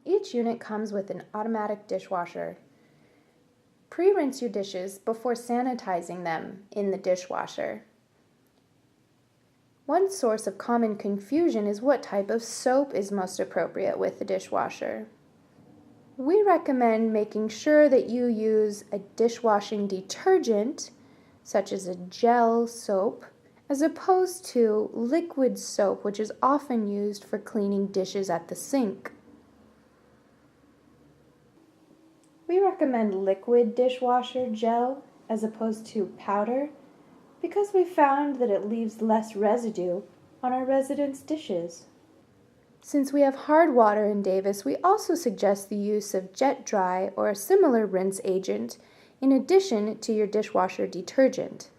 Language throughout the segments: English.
Each unit comes with an automatic dishwasher. Pre-rinse your dishes before sanitizing them in the dishwasher. One source of common confusion is what type of soap is most appropriate with the dishwasher. We recommend making sure that you use a dishwashing detergent, such as a gel soap, as opposed to liquid soap, which is often used for cleaning dishes at the sink. We recommend liquid dishwasher gel as opposed to powder because we found that it leaves less residue on our residents' dishes. Since we have hard water in Davis, we also suggest the use of jet dry or a similar rinse agent in addition to your dishwasher detergent.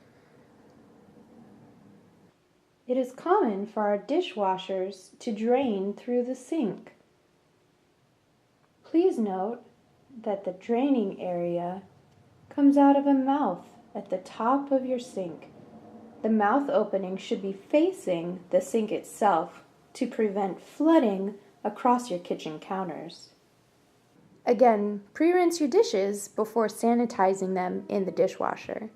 It is common for our dishwashers to drain through the sink. Please note that the draining area comes out of a mouth at the top of your sink. The mouth opening should be facing the sink itself to prevent flooding across your kitchen counters. Again, pre-rinse your dishes before sanitizing them in the dishwasher.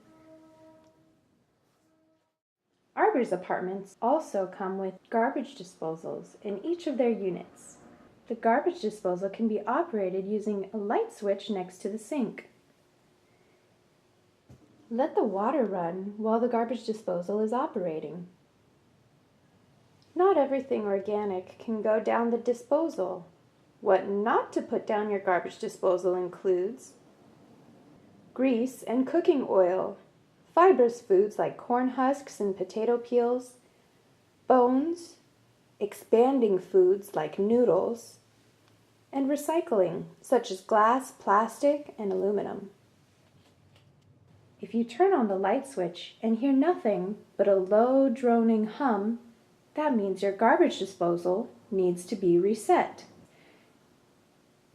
Arbors Apartments also come with garbage disposals in each of their units. The garbage disposal can be operated using a light switch next to the sink. Let the water run while the garbage disposal is operating. Not everything organic can go down the disposal. What not to put down your garbage disposal includes grease and cooking oil, fibrous foods like corn husks and potato peels, bones, expanding foods like noodles, and recycling such as glass, plastic, and aluminum. If you turn on the light switch and hear nothing but a low droning hum, that means your garbage disposal needs to be reset.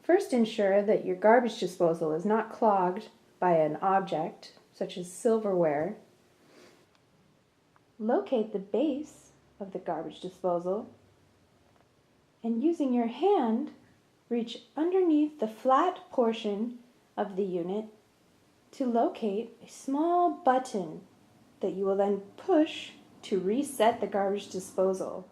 First, ensure that your garbage disposal is not clogged by an object, such as silverware. Locate the base of the garbage disposal and using your hand, reach underneath the flat portion of the unit to locate a small button that you will then push to reset the garbage disposal.